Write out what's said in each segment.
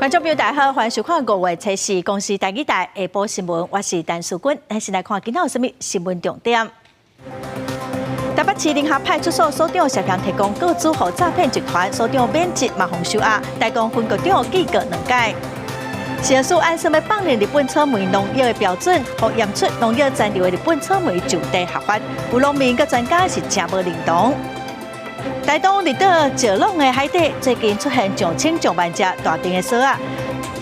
观众朋友，大家好，欢迎收看5月7日公司台语台下晡新闻，我是陈淑君。咱先来看今天有什么新闻重点。台北市联合派出所所长涉嫌提供个资予诈骗集团，所长免职马洪收押，台东分局长记过2届。食药署按什么放任日本草莓农药的标准，和验出农药残留的日本草莓就地合法，有农民佮专家是真无认同。台东离岛石浪的海底最近出现上千上万只大型的梭仔，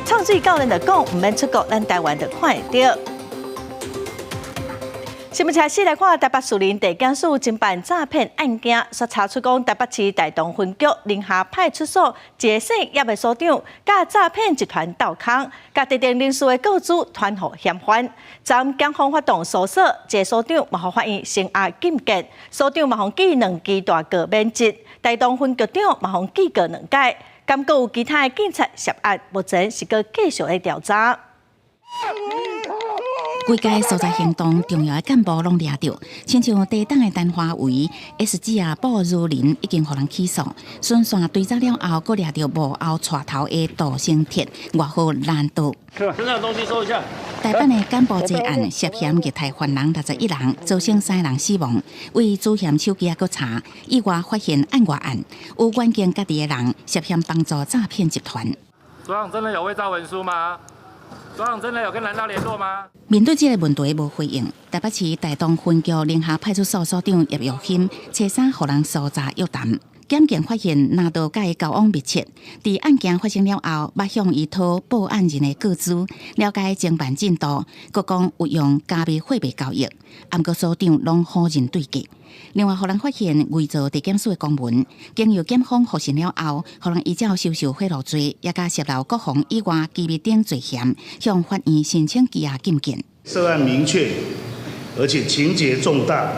创水教练就讲，唔免出国，咱台湾就看得到。新闻开始来看，台北树林地检署侦办诈骗案件，所查出讲台北市台东分局联合派出所一姓业的所长，甲诈骗集团斗空，甲特定人士的个资团伙嫌犯。昨警方发动搜索，这所长嘛，互法院声押禁见，所长嘛，互记2支大过免职，台东分局长嘛，互记过2届。敢阁有其他的警察涉案，目前是阁继续的调查。规个所在行动重要的干部拢抓到，亲像地党的陈华为、SG 鲍如林已经互人起诉，顺线追查了后，阁抓到幕后带头的杜兴铁，外号蓝豆。身上的东西收一下。台北的干部这案涉嫌虐待犯人61人，造成3人死亡。为主嫌手机搁查，意外发现案外案，有关键家己的人涉嫌帮助诈骗集团。所长真的有伪造文书吗？所长真的有跟蓝道联络吗？面对这个问题无回应，台北市台东分局联合派出所所长叶玉兴找3互人搜查约谈。检警发现拿到甲伊交往密切，伫案件发生了后，捌向伊讨报案人的个资，了解侦办进度，佮讲有用加密货币交易，毋过所长拢好人对价。另外，互人发现伪造地检署的公文，经由检方核实了后，互人依照收受贿赂罪，也甲泄露国防以外机密等罪嫌，向法院申请羁押禁见。涉案明确，而且情节重大，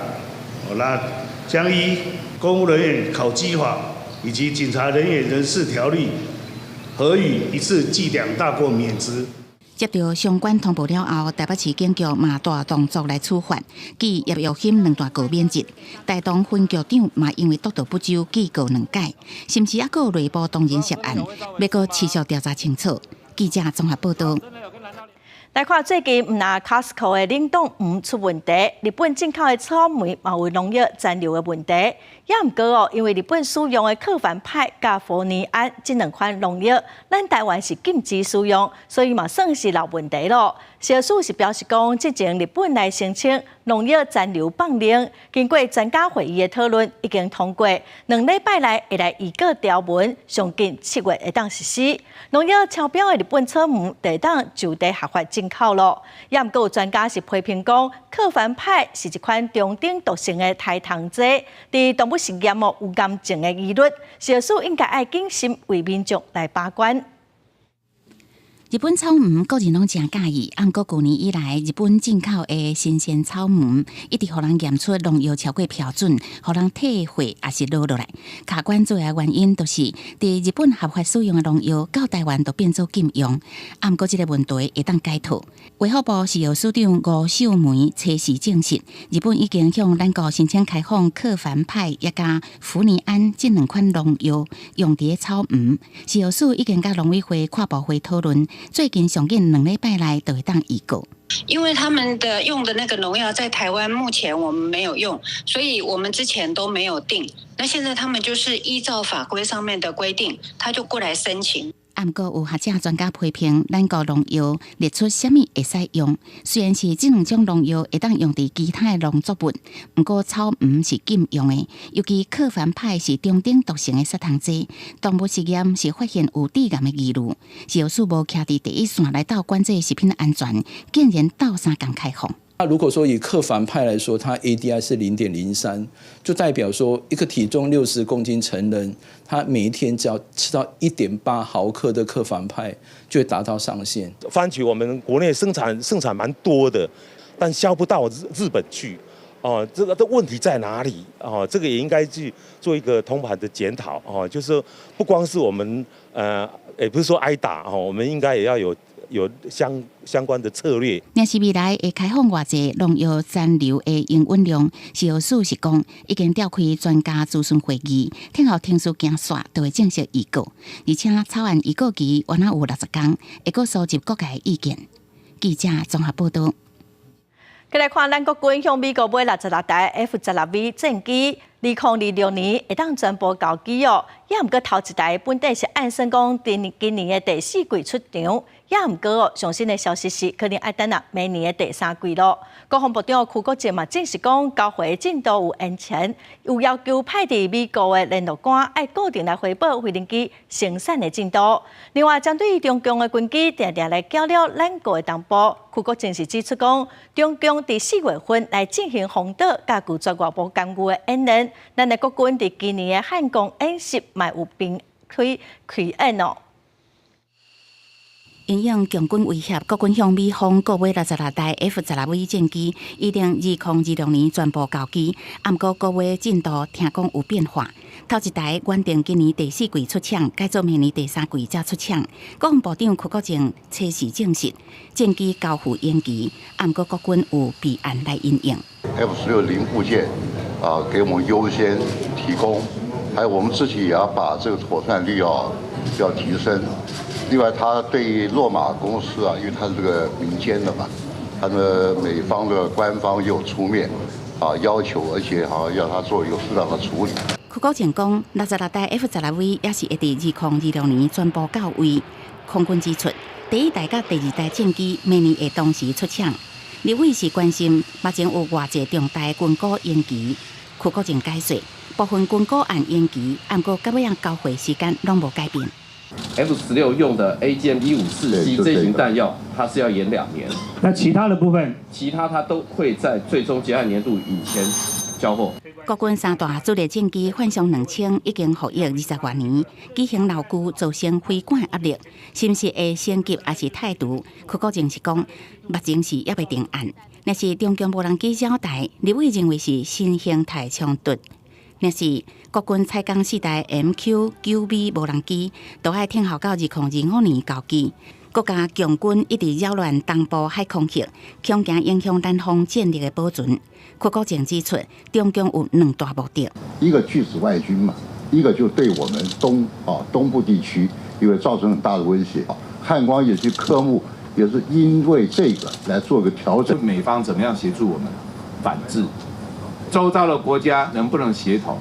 那将依公务人员考绩法以及警察人员人事条例，核予一次记2大过免职。接到相关通报了后，台北市警局嘛大动作来处罚，记叶玉兴2大过免职。台东分局长嘛因为督导不周，记过2届，甚至还有内部同仁涉案，要搁持续调查清楚。记者综合报道。来看最近，唔那 Costco 的冷冻鱼出问题，日本进口的草莓嘛有农药残留的问题，也唔过哦，因为日本使用的克凡派加佛尼胺这2款农药，咱台湾是禁止使用，所以嘛算是老问题咯。食药署是表示讲，之前日本来申请农药残留放令，经过专家会议的讨论，已经通过，2礼拜内会来预告条文，上近7月会当实施。农药超标的日本草莓，会当就地合法进口咯。也毋过有专家是批评讲，克凡派是一款中等毒性的胎糖剂，伫动物实验有癌症的疑虑，食药署应该爱谨慎为民众来把关。日本草莓个人拢真介意，按过旧年以来，日本进口的新鲜草莓一直互人验出农药超过标准，互人退货也是落落来。客观最大原因就是，伫日本合法使用的农药到台湾都变做禁用。按过这个问题会当解脱。卫福部食药署长吴秀梅初时证实，日本已经向咱国申请开放克凡派也加福尼胺这2款农药用伫草莓。食药署已经甲农委会跨部会讨论。最近上近2礼拜来都会当预告，因为他们的用的那个农药在台湾目前我们没有用，所以我们之前都没有定。那现在他们就是依照法规上面的规定，他就过来申请。不过有学者专家批评，咱国农药列出什么会使用，虽然是这2种农药会当用伫其他的农作物，不过草莓是禁用的，尤其克凡派是中等毒性的杀虫剂，动物实验是发现有致癌的疑虑，食药署无徛伫第一线来到管制食品的安全，竟然倒3天开放。那如果说以克凡派来说，它 ADI 是0.03，就代表说一个体重60公斤成人，他每一天只要吃到1.8毫克的克凡派，就会达到上限。番茄我们国内生产蛮多的，但销不到日本去。哦，这个的问题在哪里？哦，这个也应该去做一个通盘的检讨。哦，就是说不光是我们也不是说挨打哦，我们应该也要有有相关的策略。若是未来会开放偌济农药残留的营运量，是由事实讲已经召开专家咨询会议，听候听书行煞就会正式预告，而且草案预告期原来有60天，会阁收集各界意见。记者综合报道。再来看，咱国军向美国买66台 F-16V 战机，2026年会当全部交机哦。也毋过头一台本地是按算讲今年的第4季出场，也毋过哦，上新的消息是可能要等明年的第3季咯。国防部长邱国正嘛证实讲，交会进度有延前，有要求派伫美国的联络官要固定来汇报飞行机生产的进度。另外，针对中共的军机定定来搅了咱国的同胞，邱国正是指出讲，中共伫4月份来进行红岛甲拒绝外部干预的演练，咱的国军伫今年的汉光演习嘛有并开演哦。因应强军威胁，国军向美方购买66台 F-16V 战机，预定2026年全部交机。不过购买进度听讲有变化，头一台原定今年第4季出厂，改做明年第3季才出厂。国防部长邱国正初时证实，战机交付延期，不过国军有备案来因应。F-16零部件给我们优先提供，还有我们自己也要把这个妥善率要提升。另外，他对洛马公司因为它是这个民间的嘛，他的美方的官方也有出面要求，而且要他做有适当的处理。邱国正讲，66台 F-16V 也是会伫2026年全部到位。空军指出，第一台甲第2台战机明年会同时出厂。立委是关心目前有偌济重大军购延期。邱国正解说，部分军购案延期，不过到尾交会时间拢无改变。F-16用的 AGM-154 这型弹药，它是要延2年。那其他的部分，其他它都会在最终结案年度以前交货。国军3大主力战机换上2000，已经服役20多年，机型老旧造成飞管压力，是不是会升级还是态度？邱国正是讲，目前是也未定案。若是中共无人机交代，立委认为是新形态冲突。若是国军采购4台 MQ-9B 无人机，都要听候到2025年交机。国家强军一直扰乱东部海空域，恐惊影响咱方战力的保存。邱国正指出，中共有2大目的：一个拒止外军嘛，一个就对我们东部地区，因为造成很大的威胁。汉光演习科目也是因为这个来做个调整。美方怎么样协助我们反制？周遭的国家能不能协同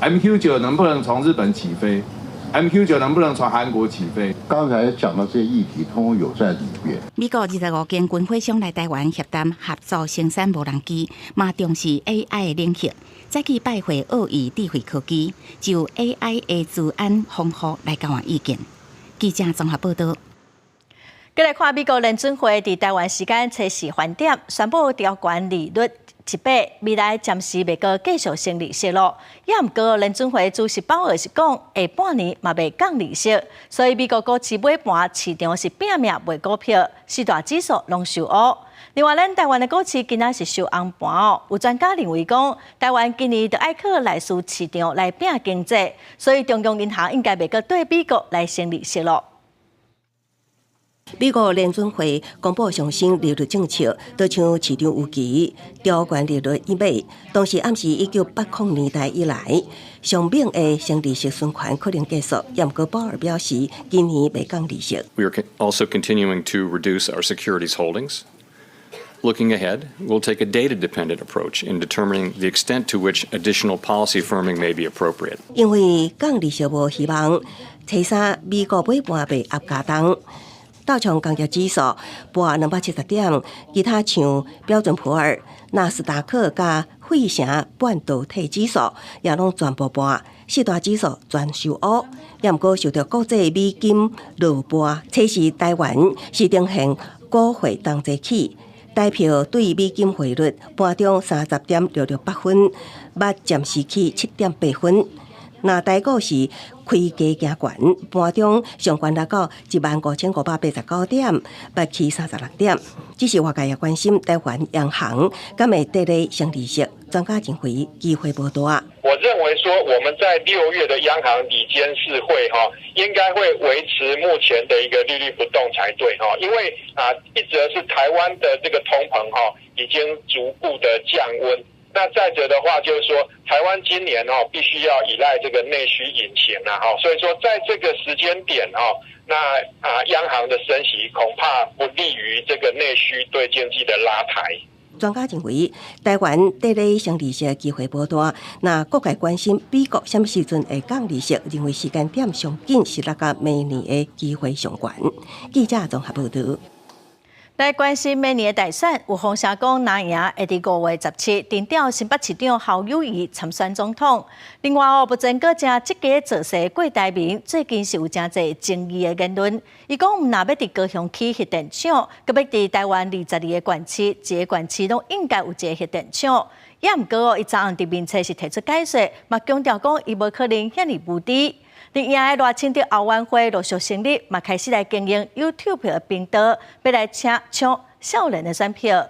？MQ-9能不能从日本起飞 ？MQ-9能不能从韩国起飞？刚才讲到这些议题，通通有在里面。美国25间军火商来台湾协谈合作生产无人机，嘛重视 AI 的领域。再去拜会奥义智慧科技，就 AI 的治安丰富来交换意见。记者综合报道。再来看美国联准会伫台湾时间初4返点宣布调悬利率1%，未来暂时未过继续升利息咯。也毋过联准会主席鲍尔是讲，下半年嘛未降利息，所以美国股市尾盘市场是拼命卖股票，四大指数拢收乌。另外，咱台湾的股市今仔是收红盘哦。有专家认为讲，台湾今年就爱靠内需市场来拼经济，所以中央银行应该未过对美国来升利息咯。美国联准会公布上升利率政策，都像市场预期，调悬利率1%，同时暗示1980年代以来上猛的升利息循环可能结束。也毋过鲍尔表示，今年未降利息。We are also continuing to reduce our securities holdings. Looking ahead, we'll take a data-dependent approach in determining the extent to which additional policy firming may be appropriate. 因为降利息无希望，初3美国尾盘被压加重。道琼工业指数破270点，其他像标准普尔、纳斯达克甲费城半导体指数也拢全部破，四大指数全收乌。也毋过受到国际美金落破，初4台湾市场现股汇同齐起，台票对美金汇率盘中30.668分，捌暂时起7.8分。那台股是开低行悬，盘中上悬达到15589点，拔起36点。只是外界也关心台湾央行敢会得来升利息，专家认为机会不大。我认为说我们在6月的央行理监事会应该会维持目前的一个利率不动才对因为一则是台湾的这个通膨已经逐步的降温。那再者的话，就是说，台湾今年必须要依赖这个内需引擎所以说在这个时间点那央行的升息恐怕不利于这个内需对经济的拉抬。专家认为，台湾得来升利息的机会不大。那各界关心美国什么时阵会降利息，认为时间点上紧是那个明年的机会上悬。记者综合报道。来关心明年的大选，有风声讲蓝营会伫5月17定调新北市长侯友宜参选总统。另外不曾阁正积极做势郭台铭最近是有真侪争议的言论。伊讲毋若要伫高雄起核电厂，阁要伫台湾22个县市，一个县市拢应该有一个核电厂。也毋过伊昨暗伫面册是提出解说，嘛强调讲伊无可能遐尼无知。伫赢的热清的奥运会陆续成立，嘛开始来经营 YouTube 的频道，要来抢少年的选票。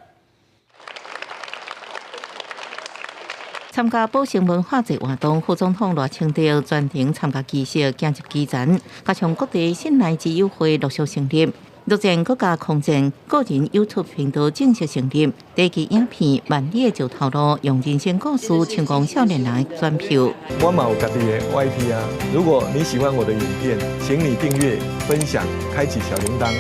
参加宝盛文化节活动，副总统赖清德专程参加仪式，行入基层，加上各地新来之友会陆续成立。目前国家空前个人 YouTube 频道正式成立，第一支影片《万里就头路》用人生故事成功少年人选票。我嘛有家己的 YT 啊，如果你喜欢我的影片，请你订阅、分享、开启小铃铛，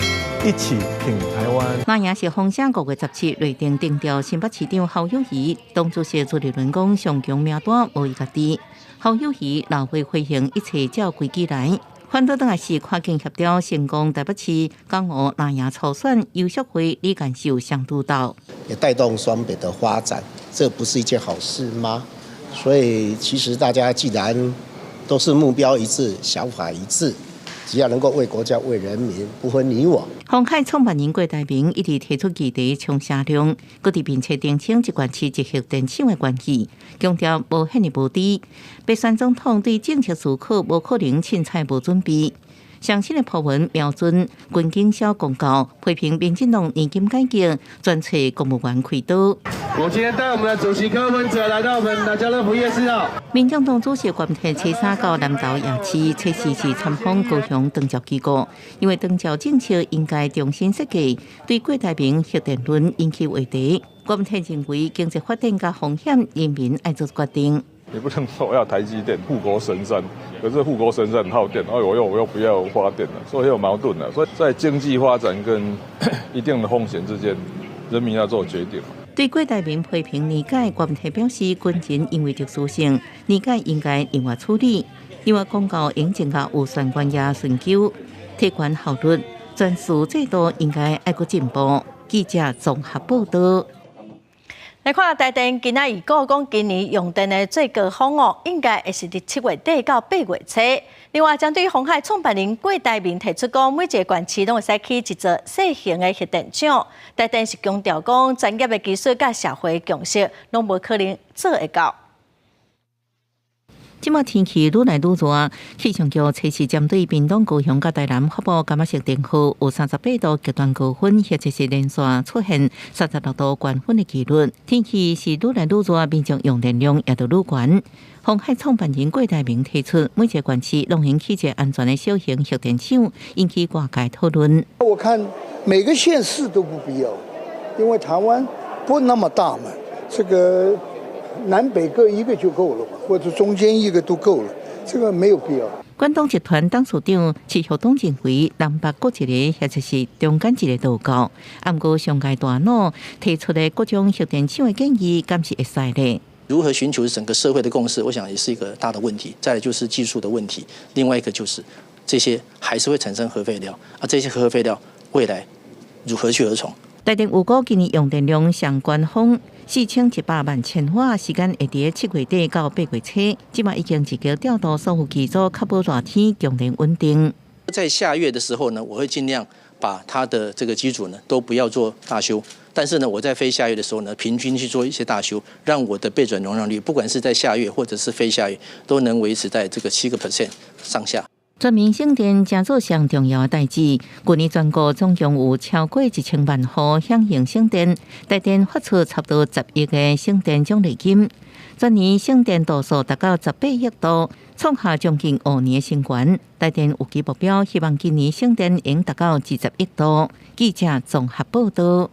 一起挺台湾。那也是风声5月17内定定调新北市长侯友宜，党主席朱立伦讲上强名单无伊家己，侯友宜老会回应一切照规矩来。反倒当然是跨境协调成功，台北市港澳南洋初选优秀会李干秀相督导，也带动双北的发展，这不是一件好事吗？所以其实大家既然都是目标一致、想法一致，只要能够为国家、为人民，不分你我。鸿海创办人郭台铭一直提出议题冲销量，各地并且澄清一县市一核电厂的关系，强调无遐尼无知。被选总统对政策思考无可能凊彩无准备。上新的破文瞄准军警小公告，批评民进党年金改革专找公务员开刀。我今天带我们的主席柯文哲来到我们的家乐福夜市民进党主席关铁车三到南投夜市，车时是参访高雄长照机构，因为长照政策应该重新设计，对郭台铭核电论引起话题。关铁认为经济发展加风险，人民爱做决定。也不能说要台积电护国神山，可是护国神山很耗电，我又不要发电了，所以有矛盾了。所以在经济发展跟一定的风险之间，人民要做决定。对郭台铭批评理解，关铁表示军人因为特殊性，理解应该另外处理。另外公告应增加有相关也寻求提高效率，专属制度应该爱个进步。记者综合报道。来看台电今仔预告讲，今年用电的最高峰应该会是伫7月底到8月初。另外，针对鸿海创办人郭台铭提出讲，每一个县市拢会使起一座小型的核电厂，台电是强调讲，专业的技术甲社会共识，拢无可能做会到。即马天气愈来愈热，气象局测试针对屏东、高雄甲台南发布柑仔色电号，有38度极端高温，或者是连续出现36度高温的几率。天气是愈来愈热，民众用电量也就愈悬。鸿海创办人郭台铭提出，每一个县市拢应起一个安全的小型核电厂，引起外界讨论。我看每个县市都不必要，因为台湾不那么大嘛，这个。南北各一个就够了嘛，或者中间一个都够了，这个没有必要。关东集团董事长徐旭东认为，南北各一个或者是中间一个都够。不过上届大脑提出的各种核电厂的建议，敢是会使的。如何寻求整个社会的共识，我想也是一个大的问题。再来就是技术的问题，另外一个就是这些还是会产生核废料，这些核废料未来如何去蛰虫？台电预估今年用电量上官方4100万千瓦，时间会伫7月底到8月初。即马已经自己调度守护机组，确保热天供电稳定。在下月的时候呢，我会尽量把它的这个机组呢都不要做大修，但是呢，我在非下月的时候呢，平均去做一些大修，让我的备转容量率，不管是在下月或者是非下月，都能维持在这个7% 上下。全面省电真做上重要的代志。去年全国总共有超过1000万户响应省电，台电发出差不多10亿的省电奖励金，全年省电度数达到18亿度，创下将近5年的新高。台电有其目标，希望今年省电应达到20亿度。记者综合报道。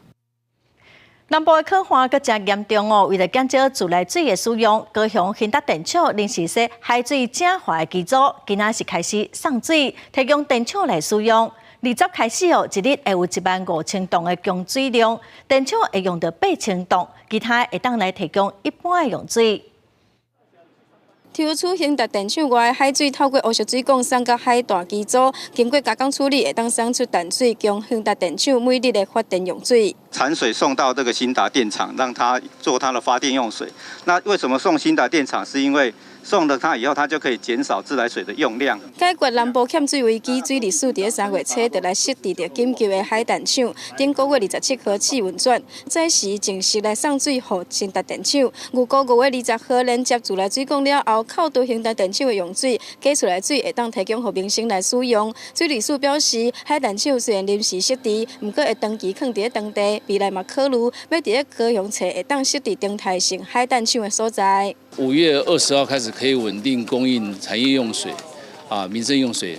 南部的缺旱阁真严重哦，为了减少自来水的使用，高雄兴达电厂临时设海水正化的机组，今仔是开始送水，提供电厂来使用。20开始哦，一日会有15000吨的供水量，电厂会用到8000吨，其他会当来提供一般的用水。抽取兴达电厂外的海水，透过污水水管送到海大机组，经过加工处理，会当送出淡水，供兴达电厂每日的发电用水。产水送到这个兴达电厂，让它做它的发电用水。那为什么送兴达电厂？是因为送了它以后，它就可以减少自来水的用量。解决南部欠水危机，水利署伫3月初就来设置着紧急的海淡厂，顶个月27号起运转，这时正式来送水给兴达电厂。预估5月20号连接自来水管了后，扣除兴达电厂的用水，加出来水会当提供给民生来使用。水利署表示，海淡厂虽然临时设置，不过会长期放伫当地，未来嘛考虑要伫高雄找会当设置动态性海淡厂的所在。 5月20号开始可以稳定供应产业用水，民生用水，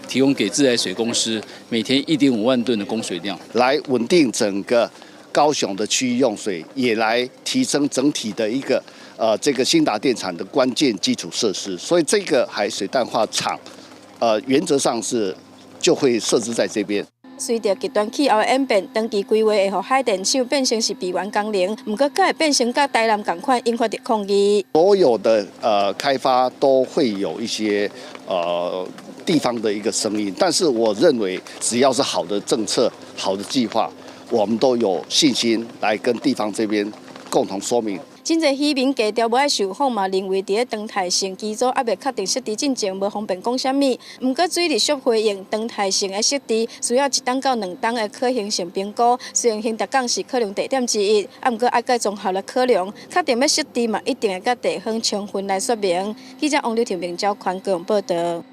提供给自来水公司每天1.5万吨的供水量，来稳定整个高雄的区域用水，也来提升整体的一个这个兴达电厂的关键基础设施。所以这个海水淡化厂，原则上是就会设置在这边。 随着极端气候的演变，长期规划会让海电厂变成是闭环工程，不过才会变成甲台南同款引发着抗议。所有的开发都会有一些地方的一个声音，但是我认为只要是好的政策、好的计划，我们都有信心来跟地方这边共同说明。 真侪渔民家条无爱受访嘛，认为伫咧动态性机组还未确定设置进前，无方便讲啥物。不过水利署回应，动态性的设置需要1档到2档的可行性评估。虽然兴达港是考量地点之一，不过爱该综合来考量，确定要设置嘛，一定会甲地方充分来说明。记者王柳婷、林昭宽高雄报道。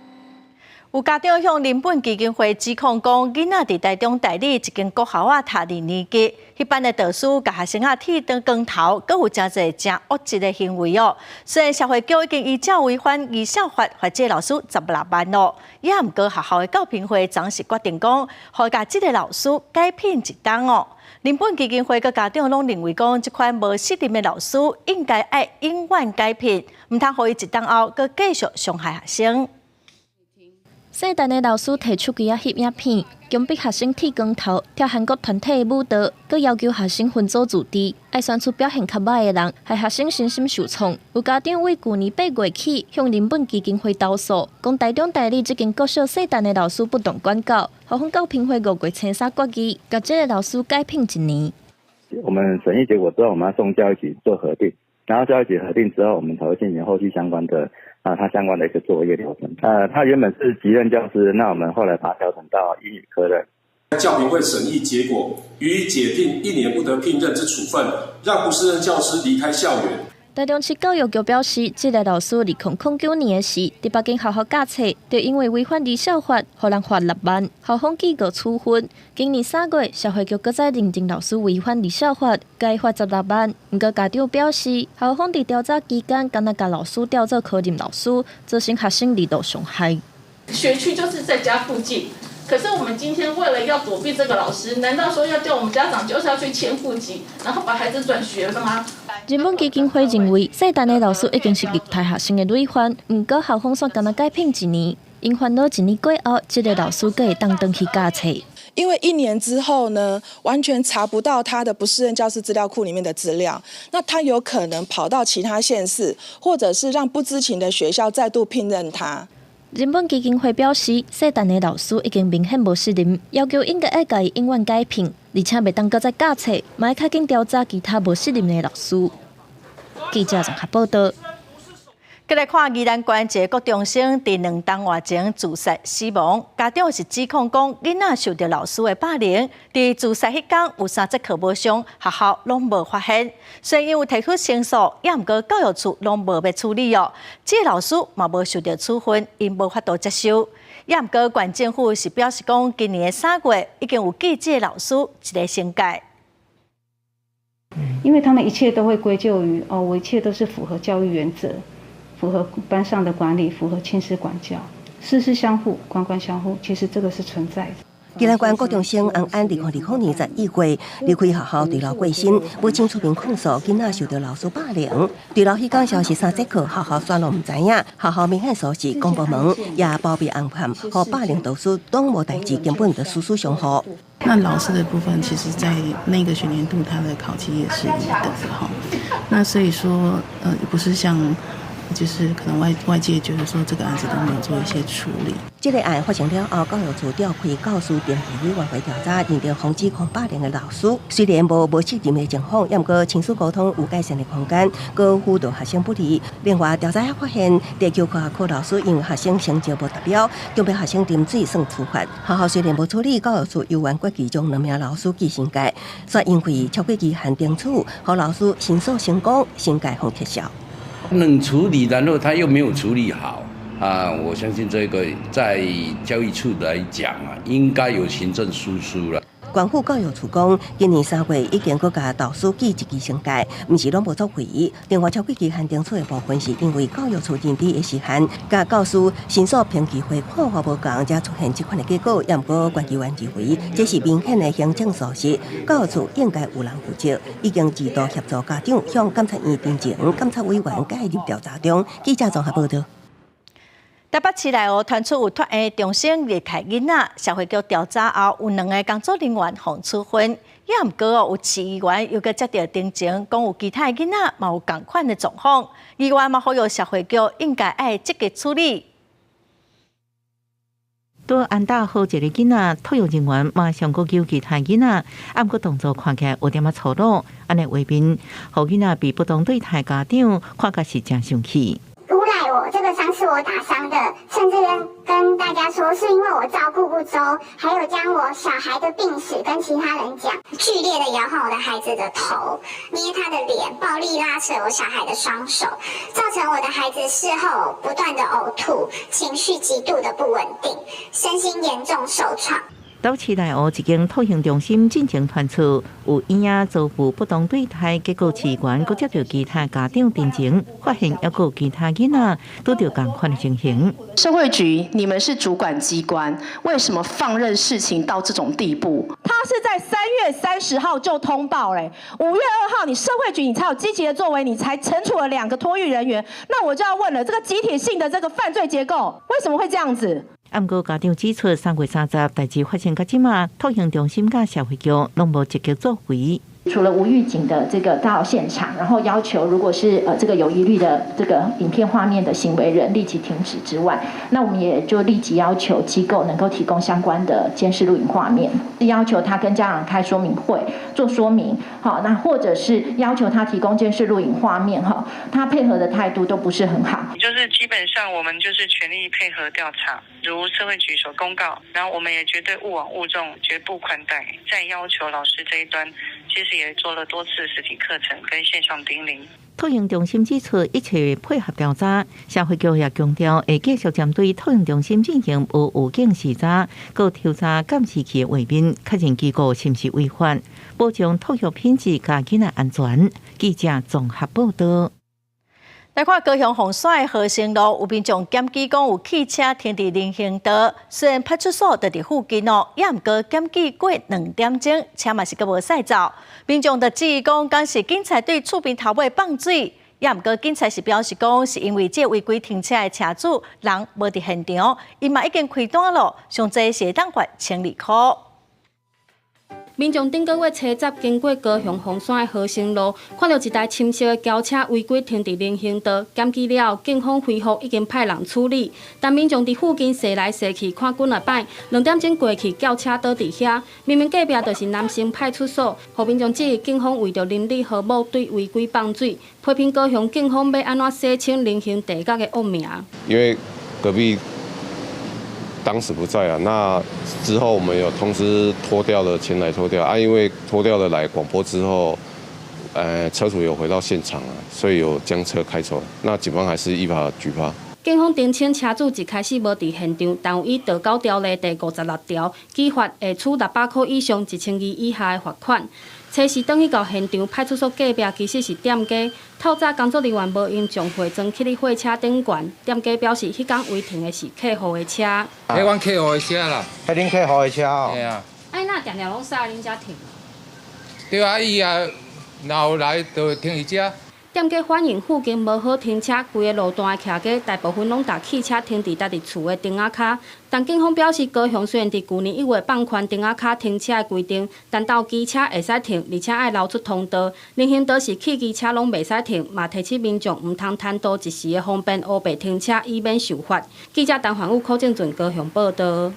有家长向人本基金会指控讲，囡仔伫台中代理一间国校读2年级，迄班的导师甲学生剃短光头，阁有真侪真恶质的行为哦。虽然社会局已经依照违反《儿少法》罚这老师16万咯，也毋过学校的教评会暂时决定讲，互甲这个老师改聘一档哦。人本基金会甲家长拢认为讲，这款无适任的老师应该爱永远改聘，毋通互伊一档后阁继续伤害学生。 姓陈的老师提出几啊翕影片，强迫学生剃光头，跳韩国团体的舞蹈，佮要求学生分组自治，爱选出表现较歹的人，害学生身心受创。有家长为去年8月起向人本基金会投诉，讲台中代理这间国小姓陈的老师不当管教，何况教评会5月青3决议，甲这个老师改聘1年。我们审议结果之后，我们要送教育局做核定，然后教育局核定之后，我们才会进行后续相关的。 他相关的一个作业流程。他原本是级任教师，那我们后来把他调整到英语科任。教评会审议结果，予以解聘1年不得聘任之处分，让不适任教师离开校园。台中市教育局表示，这个老师2009年时，伫北京学校教册，就因为违反儿少法，互人罚6万，校方记告处分。今年3月，社会局搁再认定老师违反儿少法，该罚16万。不过家长表示，校方伫调查期间，敢若甲老师调做科任老师，造成学生2度伤害。学区就是在家附近。 可是我们今天为了要躲避这个老师，难道说要叫我们家长就是要去迁户籍，然后把孩子转学了吗？人本基金会认为，姓陈的老师已经是虐待学生的累犯，不过校方却敢若改聘1年，因烦恼1年过后，这个老师阁会当回去教册。因为1年之后呢，完全查不到他的不适任教师资料库里面的资料，那他有可能跑到其他县市，或者是让不知情的学校再度聘任他。 人本基金会表示，姓陈的老师已经明显无适任，要求应该爱甲伊永远改聘，而且袂当搁再教册，嘛要较紧调查其他无适任的老师。记者综合报道。再来看宜兰县一个高中生伫2档外前自杀死亡，家长是指控讲囡仔受到老师的霸凌，伫自杀迄天有3节课无上，学校拢无发现。虽然因为提出申诉，也毋过教育处拢无要处理哦。这老师嘛无受到处分，因无法度接受。也毋过县政府是表示讲，今年的3月已经有记这老师一个升改。因为他们一切都会归咎于我一切都是符合教育原则。符合班上的管理，符合亲师管教，师师相护，官官相护，其实这个是存在的。宜兰县高中生洪安2020年11月离开学校墜楼过身，母亲出面控诉囡仔受到老师霸凌。墜楼迄天消息3节课，学校煞拢唔知影，学校明显说是公部门也包庇暗判，和霸凌导师拢无代志，根本的叔叔相护。那老师的部分，其实在那个学年度他的考绩也是1等的哈。那所以说，不是像。就是可能外界觉得说这个案子都没有做一些处理。这个案发生了后，教育处调开教师定期委员会调查，认定防止霸凌的老师虽然无责任的情况，也毋过亲子沟通有改善的空间，佮辅导学生不利。另外，调查还发现，地球科学课老师因为学生成绩无达标，中标学生啉水算处罚。学校虽然无处理，教育处由原决议将2名老师记升改，却因为超过期限定处，和老师申诉成功，升改方撤销。能处理，然后他又没有处理好啊！我相信这个在教育处来讲啊，应该有行政疏疏了。县府教育处讲，今年3月已经佮甲导师记1期升改，毋是拢无作为。另外，超过期限定出的部分是因为教育处认知的时限，甲教师申诉评级会看法无同，才出现这款的结果。也毋过，管机员认为这是明显的行政疏失，教育处应该有人负责，已经指导协助家长向监察院申请，监察委员介入调查中。记者综合报道。台北市内传出有脱的中生虐待囡仔，社会局调查后有2个工作人员被处分，也毋过有市议员又佮接到定情，讲有其他的囡仔嘛有同款的状况，议员嘛呼吁社会局应该爱积极处理。多安大好一个囡仔，托育人员马上阁救其他囡仔，毋过动作看起来有点仔粗鲁，安尼画面，互囡仔被不当对待家长看甲是真生气。诬赖我这个伤是我打伤的，甚至跟大家说是因为我照顾不周，还有将我小孩的病史跟其他人讲，剧烈的摇晃我的孩子的头，捏他的脸，暴力拉扯我小孩的双手，造成我的孩子事后不断的呕吐，情绪极度的不稳定，身心严重受创。岛市内一间托婴中心进前传出有婴仔遭遇不当对待，结果市员阁接到其他家长定情，发现还有其他囡仔拄到同款的情形。社会局，你们是主管机关，为什么放任事情到这种地步？他是在3月30号就通报嘞，5月2号你社会局你才有积极的作为，你才惩处了2个托育人员。那我就要问了，这个集体性的这个犯罪结构为什么会这样子？毋过家长指出，3月30代志发生到即马，托婴中心甲社会局拢无积极作为。除了无预警的这个到现场，然后要求如果是这个有疑虑的这个影片画面的行为人立即停止之外，那我们也就立即要求机构能够提供相关的监视录影画面，要求他跟家长开说明会做说明，好，那或者是要求他提供监视录影画面，哈，他配合的态度都不是很好。就是基本上我们就是全力配合调查，如社会局所公告，然后我们也绝对勿枉勿纵，绝不宽待，再要求老师这一端。其实也做了多次实体课程跟线上叮咛。托婴中心指出，一切配合调查，社会局也强调会继续针对托婴中心进行无预警时查，佮调查监视器的画面，确认机构是不是违法，保障托育品质甲囡仔安全。记者综合报道。来看高雄洪山的和成路，有民众检举讲有汽车停伫人行道，虽然派出所就伫附近哦，也毋过检举过2点钟，车嘛是阁无驶走。民众就质疑讲，敢是警察对厝边头尾放水，也毋过警察是表示讲，是因为这违规停车的车主人无伫现场，伊嘛已经开单了，上济是当罚1,200块。民众顶个月初10经过高雄凤山的和成路，看到一台深色的轿车违规停伫人行道，检举了后，警方恢复已经派人处理。但民众伫附近踅来踅去，看几啊摆，2点钟过去，轿车倒伫遐，明明隔壁就是南城派出所，互民众质疑警方为着邻里和睦对违规放水，批评高雄警方要安怎洗清人行地角的恶名。因为隔壁当时不在啊，那之后我们有通知拖吊的前来拖吊啊，因为拖吊的来广播之后，车主有回到现场啊，所以有将车开走。那警方还是依法举发。警方澄清车主一开始无伫现场，但有依《道交条例》第56条，依法会处600块以上1000元以下的罚款。车时转去到现场，派出所隔壁其实是店家。透早工作人员无因将货装去货车顶悬，店家表示，迄天违停的是客户的车。迄阮客户的车啦，迄恁客户的车哦。嘿啊。哎，那定定拢煞恁遮停？对啊，伊啊，然后来就停伊遮。店家反映附近无好停车，规个路段的徛家大部分拢搭汽车停伫家己厝的顶仔骹。但警方表示，高雄虽然伫去年1月放宽顶仔骹停车的规定，但到机车会使停，而且爱留出通道。人行道是汽机车拢袂使停，嘛提醒民众毋通贪图一时的方便乌白停车，以免受罚。记者陈环武、柯正俊高雄报道。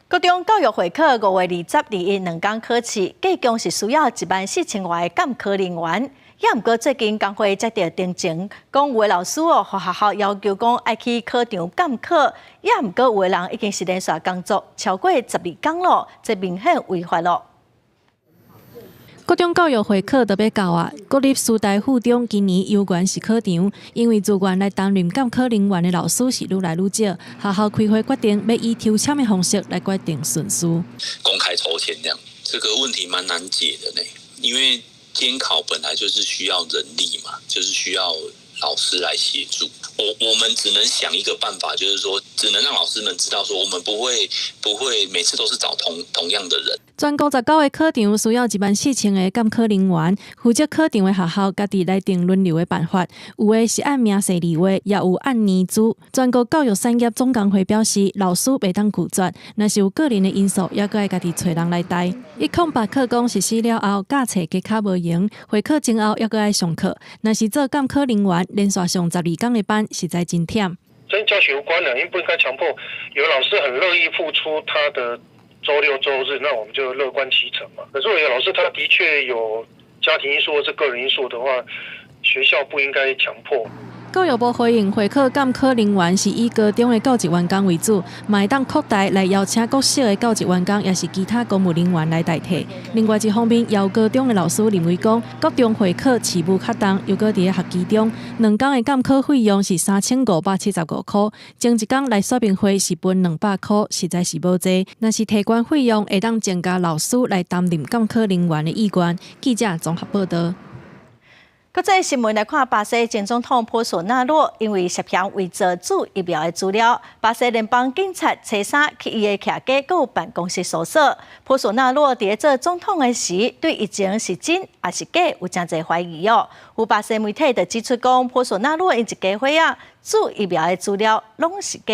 高中教育会考5月22日2天考试，计共是需要14000外的监考人员。也毋过最近工会接到定情，讲有的老师互学校要求讲爱去考场监考，也毋过有的人已经是连续工作超过12天咯，这明显违法咯。高中教育会考就要到啊！国立师大附中今年有关是考场，因为自愿来担任监考人员的老师是愈来愈少，学校开会决定要以抽签的方式来决定顺序。公开抽签这样，这个问题蛮难解的呢，因为监考本来就是需要人力嘛，就是需要老师来协助。我们只能想一个办法，就是说，只能让老师们知道说，我们不会每次都是找同样的人。全国19个考场需要14000个监考人员，负责考场的学校家己来定轮流的办法，有的是按名次立位，也有按年资。全国教育产业总工会表示，老师袂当拒绝，若是有个人的因素，也该家己找人来带。108课纲实施了后，教册加较无用，会考前后也该爱上课。若是做监考人员，连续上12天的班，实在真忝。跟教学无关的，因为不应该强迫。有老师很乐意付出他的周6、周日，那我们就乐观其成嘛。可是有的老师他的确有家庭因素或是个人因素的话，学校不应该强迫。教育部回应，会考监考人员是以高中的教职员工为主，嘛会当扩大来邀请各小的教职员工，也是其他公务人员来代替。另外一方面，也有高中的老师认为讲，高中会考事务恰当，又搁伫学期中，2天的监考费用是3575块，前一天来说明会是分200块，实在是无济。若是提悬费用，会当增加老师来担任监考人员的意愿。记者综合报道。国际新闻来看，巴西前总统波索纳罗因为涉嫌伪造主疫苗的资料，巴西联邦警察初3去伊的徛家佮办公室搜索。波索纳罗伫做总统的时，对疫情是真还是假有真侪怀疑哦。有巴西媒体就指出讲，波索纳罗因一家伙仔主疫苗的资料拢是假。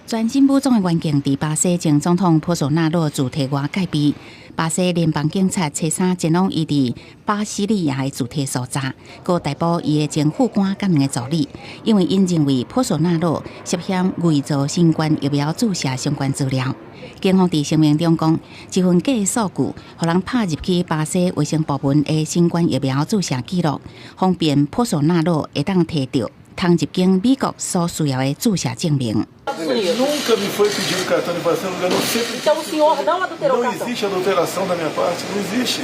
全新武装的环境伫巴西前总统波索纳罗主体外戒备。巴西联邦警察初3前往伊伫巴西利亚的主体所在，佮逮捕伊的前副官甲2个助理，因为因认为波索纳罗涉嫌伪造新冠疫苗注射相关资料。警方伫声明中讲，一份假的数据，互人拍入去巴西卫生部门的新冠疫苗注射记录，方便波索纳罗会当摕到通入境美国所需要的注射证明。Nunca me foi pedido cartão de vacina, eu não sempre. Então o senhor não adulterou o cartão? Não existe adulteração da minha parte, não existe.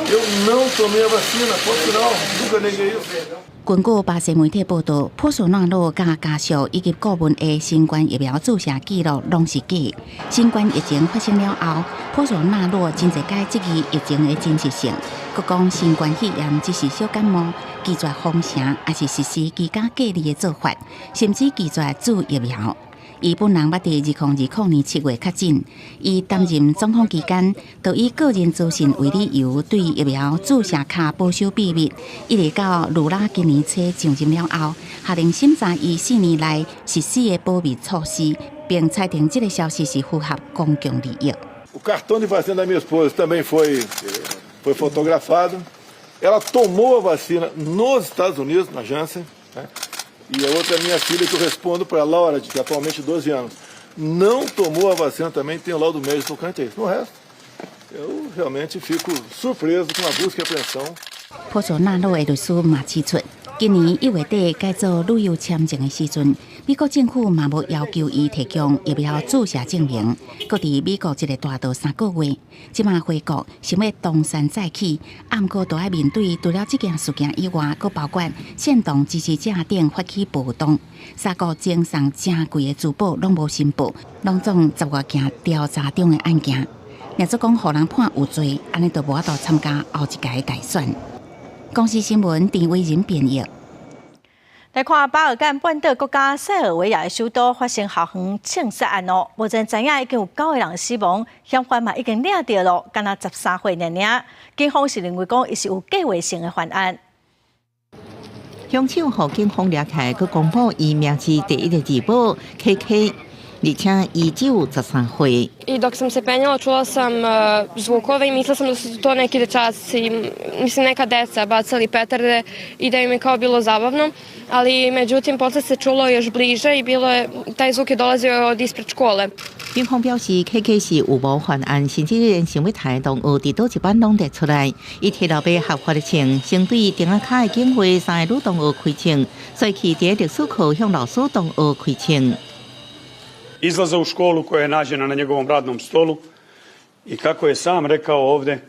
Eu não tomei a vacina, ponto final, nunca neguei isso. 根据巴西媒体报道，波索纳罗甲家属以及顾问的新冠疫苗注射记录拢是假。新冠疫情发生了后，波索纳罗真侪解质疑疫情的真实性，佮讲新冠肺炎只是小感冒，拒绝封城，也是实施居家隔离的做法，甚至拒绝注疫苗。伊本人捌伫2020年7月确诊，伊担任总统期间，就以个人资讯为理由，对疫苗注射卡保守秘密，一直到卢拉今年初上任了后，下令审查伊4年来实施的保密措施，并裁定这个消息是符合公共利益。O cartão de vacina da minha esposa também foi fotografado. Ela tomou a vacina nos Estados Unidos, na Janssen, né? E a outra é minha filha, que eu respondo para a Laura, de atualmente 12 anos. Não tomou a vacina também, tem o laudo médico tocante a isso. No resto, eu realmente fico surpreso com a busca e apreensão. 波索纳洛的律师嘛指出，今年1月底改做旅游签证的时阵，美国政府嘛无要求伊提供疫苗注射证明，搁伫美国一个大岛3个月，即马回国想要东山再起，啊毋过都要面对除了这件事件以外，搁包括煽动支持者等发起暴动，3个精神正贵的珠宝拢无申报，拢总10外件调查中的案件。若做讲互人判有罪，安尼就无法度参加后一届大选。公司新闻陈伟仁编译。来看巴尔干半岛国家塞尔维亚的首都发生校园枪杀案哦，目前知影已经有9个人死亡，嫌犯嘛已经领到了，敢若13岁尔尔。警方是认为讲伊是有计划性的犯案。凶手互警方抓起来，佮公布伊名字第一个字母 KK。而且伊只有13岁。I dok sam se penjala čula sam zvukove i mislila sam da su to neki dečaci, mislim neka deca bacali petarde i da im je kao bilo zabavno, ali međutim posle se čulo još bliže i taj zvuk je dolazio od ispred škole. 警方表示 ，KK 是有无犯案，甚至连想要台同学伫倒一班拢得出来。伊摕到被合法的枪，先对顶下卡的警卫3个女同学开枪，随去伫历史课向老师同学开枪。Izlaza u školu koja je nađena na njegovom radnom stolu i kako je sam rekao ovde,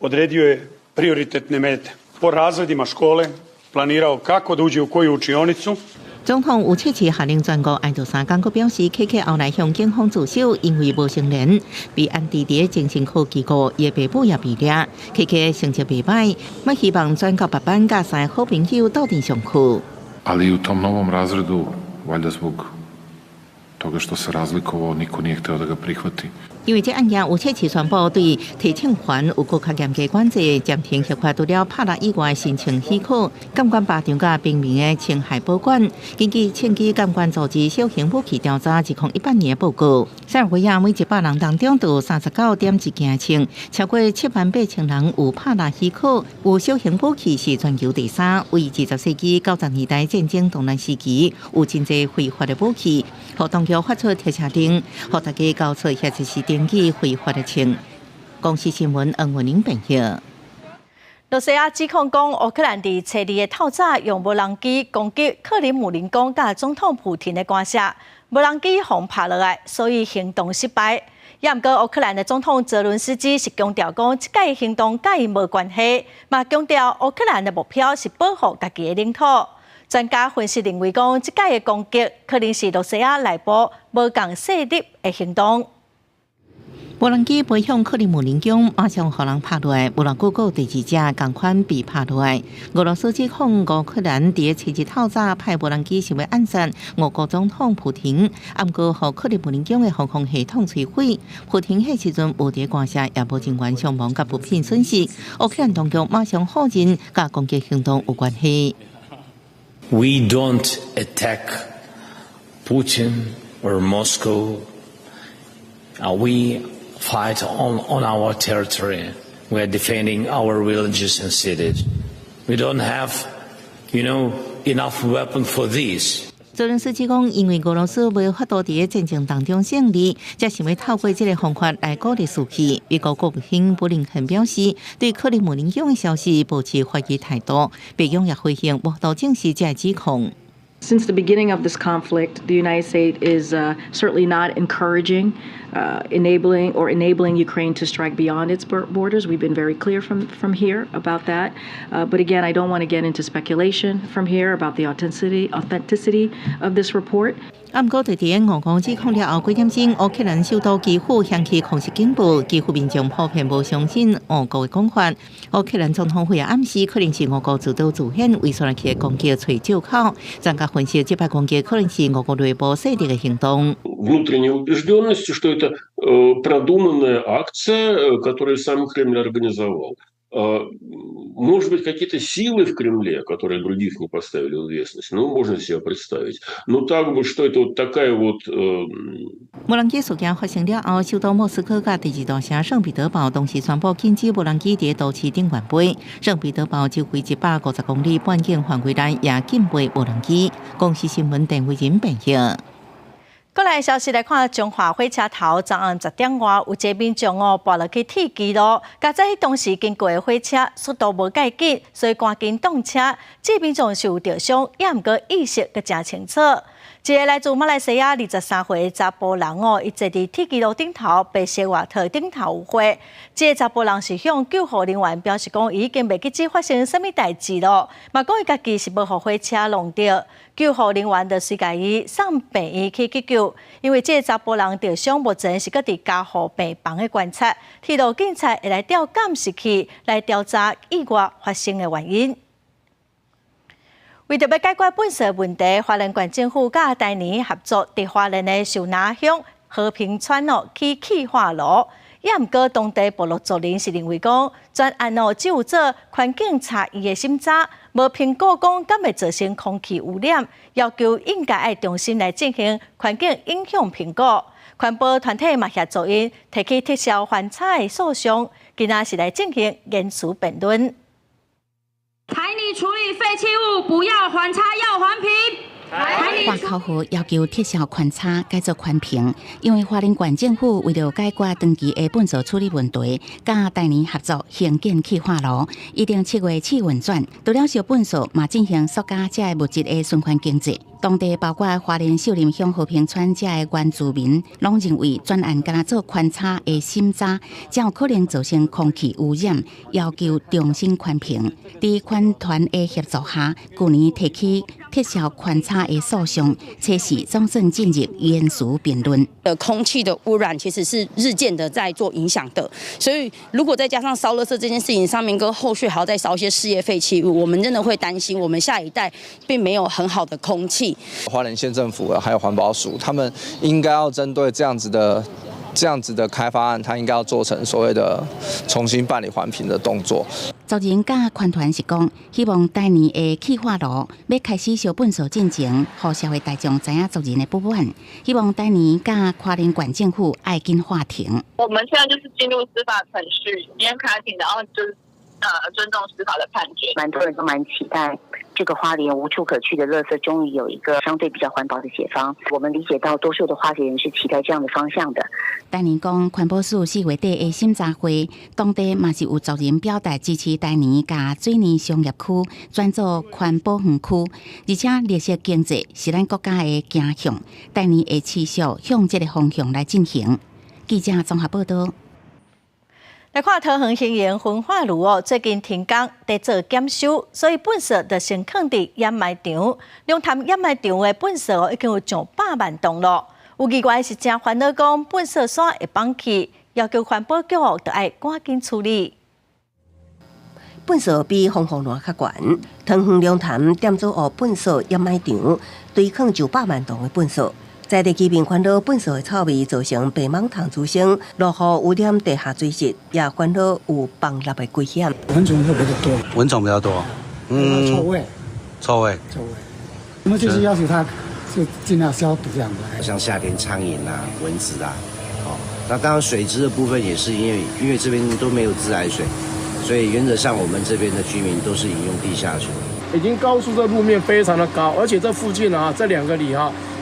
odredio je prioritetne mete. Po razredima škole planirao kako da uđe u koju učionicu. 总统有切次下令全国爱杜三港国表示 ，KK 后来向警方自首，因为无成年，被安置伫精神科机构，伊爸母也被抓。KK 成绩袂歹，要希望转到别班甲3个好朋友斗阵上课。Ali u tom novom razredu, valjda zbog toga što se razlikovao, niko nije hteo da ga prihvati. 因为这案件有切次宣布对提请权有更较严格管制，暂停核发除了拍落以外申请许可，监管靶场甲平民的侵害保管。根据前期监管组织小型武器调查2018年的报告，塞尔维亚每100人当中就有39.1件枪，超过78000人有拍落许可，有小型武器是全球第3，为20世纪90年代战争动乱时期有真侪非法的武器，互当局发出特赦令，互大家交出遐就是登记非法的枪。公司新闻恩文玲编译。罗西亚指控讲，乌克兰伫初2的透早用无人机攻击克里姆林宫甲总统普廷的官舍，无人机互拍落来，所以行动失败。也毋过，乌克兰的总统泽伦斯基是强调讲，即届行动甲伊无关系，嘛强调乌克兰的目标是保护家己的领土。专家分析认为讲，即届的攻击可能是罗西亚内部无共势力的行动。无人机飞向克里姆林宫，马上互人拍落来。无人过过第2架同款被拍落来。俄罗斯指控乌克兰伫初1透早派无人机想要暗杀俄国总统普廷，啊毋过互克里姆林宫的防空系统摧毁。普廷迄时阵无伫官舍，也无人员伤亡甲物品损失。乌克兰当局马上否认甲攻击行动有关系。We don't attack Putin or Moscow. We fight on our territory. We are defending our villages and cities. We don't have, enough weapons for this. 泽伦斯基讲，因为俄罗斯无法度伫战争当中胜利，才想要透过这个方法来鼓励士气。美国国务卿布林肯表示，对克里姆林宫的消息保持怀疑态度，北京也回应无法度证实这指控。Since the beginning of this conflict, the United States is certainly not encouraging, enabling Ukraine to strike beyond its borders. We've been very clear from here about that. But again, I don't want to get into speculation from here about the authenticity of this report. 啊，毋过对伫俄攻指控了后几点钟，乌克兰首都基辅响起空袭警报，基辅民众普遍无相信俄国的讲法。乌克兰总统府也暗示，可能是俄国自导自演为所来起的攻击找借口。专家分析，这摆攻击可能是俄国内部势力的行动。Внутренней убежденности, что это продуманная акция, которую сам Кремль организовал. Может быть, какие-то силы в Кремле, которые других не поставили в известность. Ну, можно себе представить. Но так бы, что это вот такая вот... 无人机事件发生了后，首都莫斯科甲第二大城圣彼得堡同时宣布禁止无人机伫都市顶悬飞。圣彼得堡周围150公里半径范围内也禁飞无人机。公司新闻电为人评晓。过来消息来看，中华火车头昨暗10点外，有一民众跋落去铁轨路，加在当时经过的火车速度无介紧，所以赶紧动车。这民众受着伤，也毋过意识阁真清楚。一个来自马来西亚23岁的查甫人伊坐伫铁轨路顶头，白色外套顶头有火。这个查甫人是向救护人员表示讲，已经袂记得发生什么代志咯，嘛讲伊家己是无互火车弄着。救护人员就随家伊送病院去急救，因为这个查甫人着伤，目前是搁伫加护病房的观察。铁路警察会来调监视器来调查意外发生的原因。为着要解决本色问题，花莲县政府甲台泥合作，伫花莲的秀南乡和平村起气化炉。也毋过，当地部落族人是认为讲，专案只有做环境差异的审查，无评估讲敢会造成空气污染，要求应该爱重新来进行环境影响评估。环保团体嘛协助因提起撤销环差的诉讼，今仔是来进行严肃辩论。台泥处理废弃物不要环差，要环评。花口河要求撤销宽差，改做宽平，因为花莲县政府为了解决长期的粪扫处理问题，甲台泥合作兴建气化炉，一定7月起运转。除了烧粪扫，嘛进行塑胶这物质的循环经济。当地包括花莲秀林乡和平村这的原住民，拢认为专案敢若做宽差的审查，才有可能造成空气污染，要求重新宽评。伫宽团的协助下，去年提起撤销宽差的诉讼，测试总算进入严肃辩论。空气的污染其实是日渐的在做影响的，所以如果再加上烧垃圾这件事情上面，跟后续还要再烧一些事业废弃物，我们真的会担心我们下一代并没有很好的空气。花莲县政府还有环保署，他们应该要针对这样子的开发案，它应该要做成所谓的重新办理环评的动作。族人甲团团是讲，希望台泥的气化炉要开始烧粪扫进前，让社会大众知影族人的不满。希望台泥甲花莲县政府爱紧划停。我们现在就是进入司法程序，今天开庭，然后就是尊重司法的判决。蛮多人都蛮期待这个花莲无处可去的垃圾终于有一个相对比较环保的解方。我们理解到多数的花莲人是期待这样的方向的。台泥讲，环保署4月底的审查会，当地嘛是有族人表达支持台泥甲水泥商业区转做环保园区，而且绿色经济是咱国家的倾向，台泥会持续向这个方向来进行。记者综合报道。来看桃园兴营焚化炉最近停工，在做检修，所以粪扫就先放伫掩埋场。龙潭掩埋场的粪扫已经有上100万吨了。有议员是真烦恼，讲粪扫线会放弃，要求环保局就要赶紧处理。粪扫比防护栏较悬，桃园龙潭点做粪扫掩埋场，堆放就100万吨的粪扫。在地居民烦恼粪扫的臭味造成白蟒虫滋生，落雨污染地下水质，也烦恼有崩塌的危险。蚊虫会比较多，蚊虫比较多，臭味，臭味。我们就是要求它就尽量消毒这样的。像夏天苍蝇啊、蚊子啊，那当然水质的部分也是因为这边都没有自来水，所以原则上我们这边的居民都是饮用地下水。已经高出这路面非常的高，而且这附近这2个里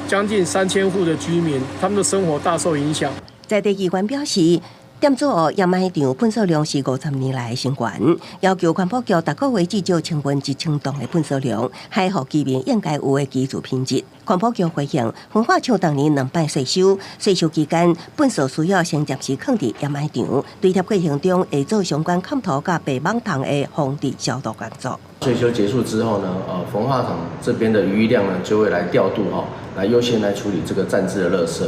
将近3000户的居民，他们的生活大受影响。在地议员表示，点做掩埋场粪扫量是50年来的新高，要求环保局每个月至少清运1000吨的粪扫量，还予居民应该有的居住品质。环保局回应，焚化厂当年2摆税收期间，粪扫需要先暂时放伫掩埋场，对贴过程中会做相关勘图甲白蟒虫的防治消毒工作。税收结束之后呢，焚化厂这边的余量呢就会来调度来优先来处理这个暂置的垃圾。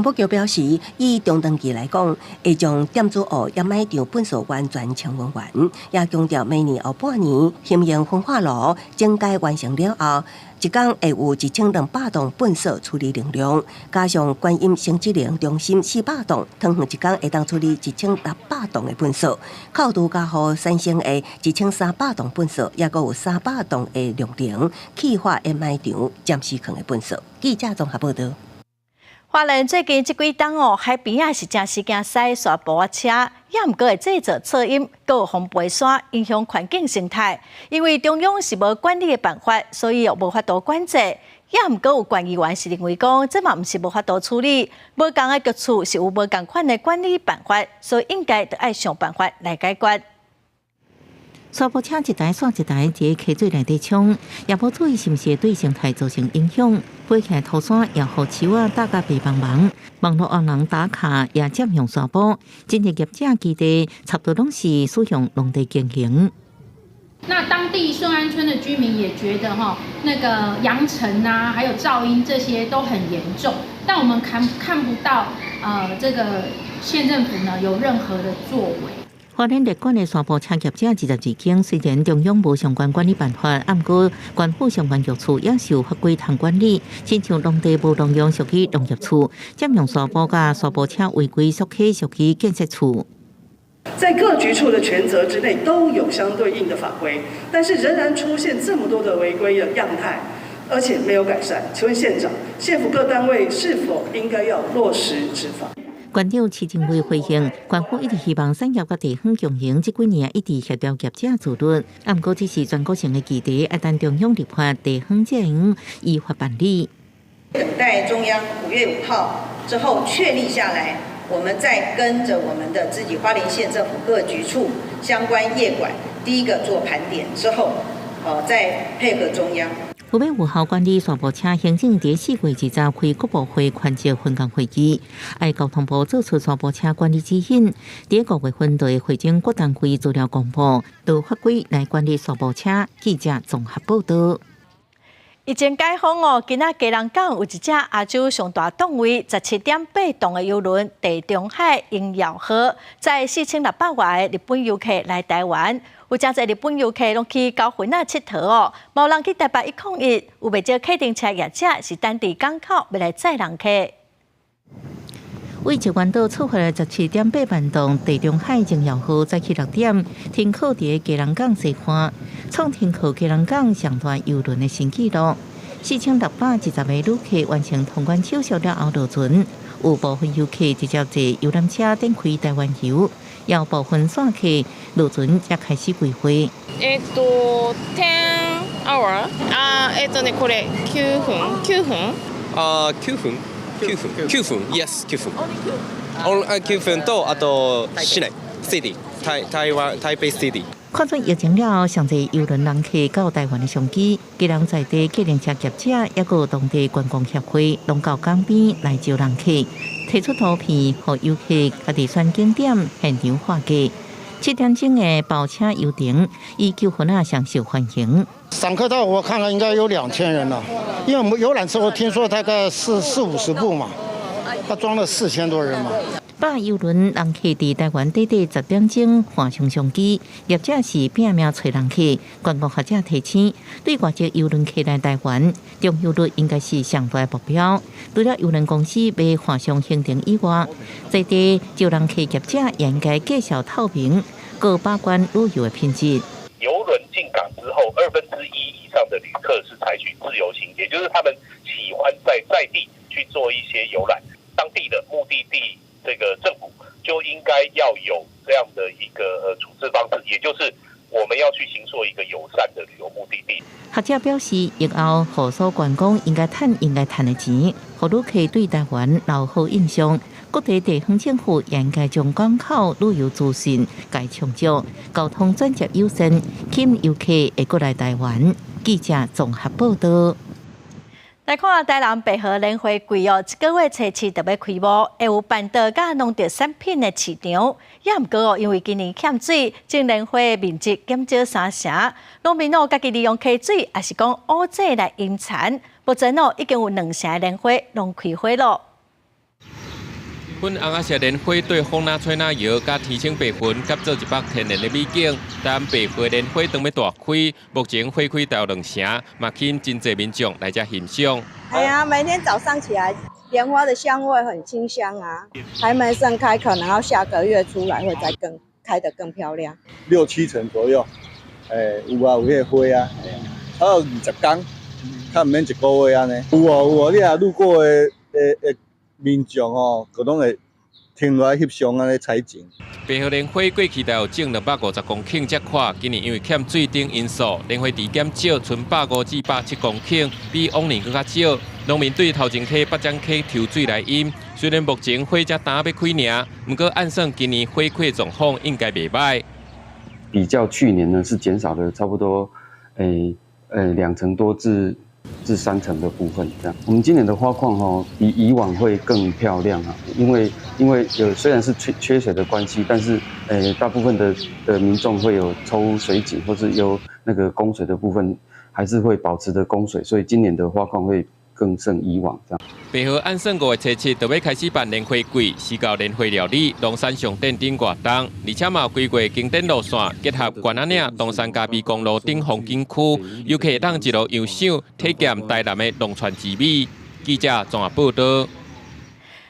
环保局表示，以中长期来讲，会将点子湖掩埋场本数完全清温完，也强调明年后半年新型焚化炉整改完成了后，一天会有1200吨粪扫处理能量，加上观音生殖能中心400吨，汤远一天会当处理1600吨的粪扫，扣除加予三星的1300吨粪扫，也有300吨的量能，气化掩埋场暂时坑的粪扫。记者综合报道。花莲最近这几天哦，海边也是真时惊驶沙坡车，也毋过会制造噪音，阁有风飞沙，影响环境生态。因为中央是无管理的办法，所以又无法度管制。也毋过有管议员是认为讲，这嘛毋是无法度处理，无同的局处是有无同款的管理办法，所以应该得爱想办法来解决。沙坡车一台刷一台，伫溪水内底冲，也无注意是毋是会对生态造成影响。飞起来土山也互树仔搭甲白茫茫，网络网人打卡也占用沙坡，真侪业者基地差不多拢是使用农地经营。那当地顺安村的居民也觉得那个扬尘啊，还有噪音这些都很严重，但我们看不到这个县政府呢有任何的作为。花莲列管的沙坡车业者22间，虽然中央无相关管理办法，不过县府相关局处也受法规通管理，亲像农地无农用属于农业处，占用沙坡甲沙坡车违规属于建设处。在各局处的权责之内都有相对应的法规，但是仍然出现这么多的违规的样态，而且没有改善。请问县长，县府各单位是否应该要落实执法？县长市政会回应，县府一直希望产业甲地方共赢，这几年一直协调业者自律，不过只是全国性的基地，一旦中央立法，地方才能依法办理。等待中央5月5号之后确立下来，我们再跟着我们的自己花莲县政府各局处相关业管，第一个做盘点之后，再配合中央。5月5号管理沙坡车，行政伫4月20日开国部会团结分工会议，爱交通部做出沙坡车管理指引。伫5月份就会会整各单位资料公布，就法规来管理沙坡车。记者综合报道。疫情解封哦，今仔基隆港有一只亚洲上大档位17.8吨的邮轮“地中海鹰耀号”，载4600外的日本游客来台湾。有真侪日本游客拢去高雄佚佗哦，无人去台北1抗1，有袂少客停车业者是等伫港口要来载人客。为石原岛出发的17.8万吨地中海鹰耀号，早起6点停靠伫基隆港西岸，创停靠基隆港上大邮轮的新纪录。4610名旅客完成通关手续了后落船，有部分游客直接坐游览车展开台湾游。有部分散客落船才開始歸回。10 hour ねこれ9分。9分 yes 9分。9分とあと市内 city 台北 city。看准疫情了，上侪邮轮人客到台湾的商机，基隆在地客停车业者，也有当地观光协会，拢到港边来招人客，提出图片，予游客家己选景点，现场画价。7点钟的包车游艇，以9分上受欢迎。散客到我看了应该有2000人了，因为我们游览车我听说大概40-50部嘛，它装了4000多人嘛。把邮轮人客伫台湾短10点钟换上相机，业者是拼命找人客。观光学者提醒，对外籍邮轮客来台湾，中邮率应该是上大目标。除了邮轮公司要换上行程以外，在地招人客业者也应该介绍透明，各把关旅游的品质。邮轮进港之后，1/2以上的旅客是采取自由行，也就是他们喜欢在地去做一些游览，当地的目的地。这个政府就应该要有这样的一个处置方式，也就是我们要去形塑一个友善的旅游目的地。学者表示，疫后何所观光应该赚的钱，互旅客对台湾留好印象。各地地方政府也应该将港口旅游资讯改充足，交通转接优先，吸引游客会过来台湾。记者综合报道。来看台南白河联会季哦，这个月初7特别开幕，会有办桌甲农特产品的市场。也毋过哦，因为今年欠水，正联会面积减少3成，农民哦家己利用溪水，也是讲污水来引产。目前哦已经有2成的联会拢开花了。粉红仔石莲花对风拿吹拿药加天青白粉夹做一包天然的美景，但白花莲花当要大开，目前花开到2成，嘛吸引真侪民众来遮欣赏。哎呀，每天早上起来，莲花的香味很清香啊，还没盛开，可能要下个月出来会再开得更漂亮。6、7成左右，有迄花啊，差不多20天，较唔免1个月安尼。有，你若路过的民众哦，可能会停落来翕相安尼采景。白河莲花过去大约种250公顷才开，今年因为欠水等因素，莲花地减少，剩150至170公顷，比往年更较少。农民对头前溪、北江溪抽水来饮。虽然目前花才打要开尔，不过按算今年花开状况应该袂歹。比较去年呢，是减少了差不多2成多至3成的部分，这样。我们今年的花况比以往会更漂亮啊，因为虽然是缺水的关系，但是大部分的民众会有抽水井或是有那个供水的部分，还是会保持着供水，所以今年的花况会更胜以往这样。白河按算5月初7就要开始办莲花季，是到莲花料理、龙山上殿等活动，而且嘛有规划经典路线，结合关仔岭、东山嘉义公路等风景区，游客当一路游赏，体验台南的农村之美。记者综合报道。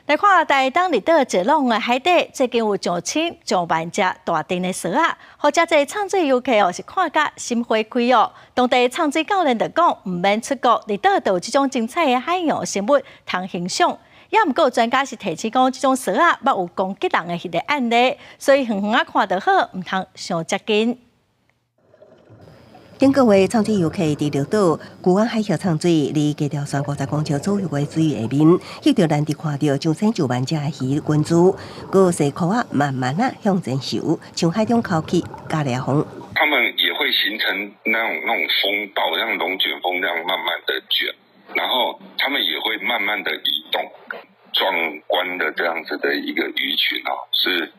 来看台东离岛一浪的海底，最近有上千上万只大丁的蛇啊，或者这畅水游客是看甲心花开哦。当地畅水教练就讲，唔免出国，离岛就有这种精彩的海洋生物通欣赏。也毋过专家是提醒讲，这种蛇啊，捌有攻击人的迄个案例，所以远远啊看就好，唔通上接近。顶个月，畅水游客伫绿岛古湾海峡畅水，离街条350公尺左右的水域下面，翕到难得看到上千上万只鱼群珠，个细壳啊慢慢啊向前游，像海中口气加烈风。它们也会形成那种风暴，像龙卷风那样慢慢的卷，然后它们也会慢慢的移动，壮观的这样子的一个鱼群是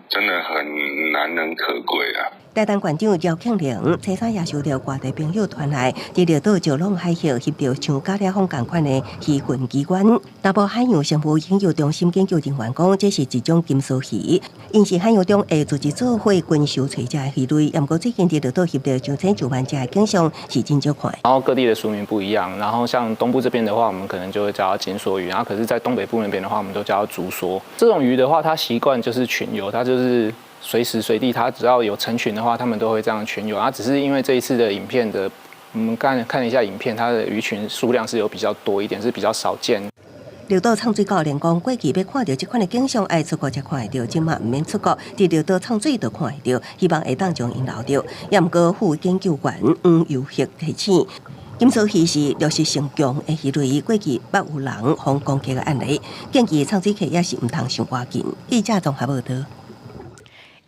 真的很难能可贵啊。台东县长姚庆玲初三也收到外地朋友传来，伫绿岛石浪海峡翕到像加烈风同款的鱼群奇观。大埔海洋生物研究中心研究人员讲，这是一种金丝鱼，因是海洋中会组织做伙群收找这鱼类。不过最近伫绿岛翕到上千上万只的景象是真少看。然后各地的俗名不一样，然后像东部这边的话，我们可能就会叫它金梭鱼，然后可是在东北部那边的话，我们都叫它竹梭。这种鱼的话，它习惯就是群游，它就是随时随地，它只要有成群的话，它们都会这样群游。只是因为这一次的影片的，我们看了一下影片，它的鱼群数量是有比较多一点，是比较少见。绿岛畅水教练讲，过去要看到这款的景象，爱出国才看得到，今嘛唔免出国，伫绿岛畅水就看得到。希望会当将因留着。也毋过副研究员黄游旭提醒，金丝鱼是掠食性强的鱼类，过去捌有人防攻击的案例，建议畅水客也是唔通伤赶紧。记者综合报道。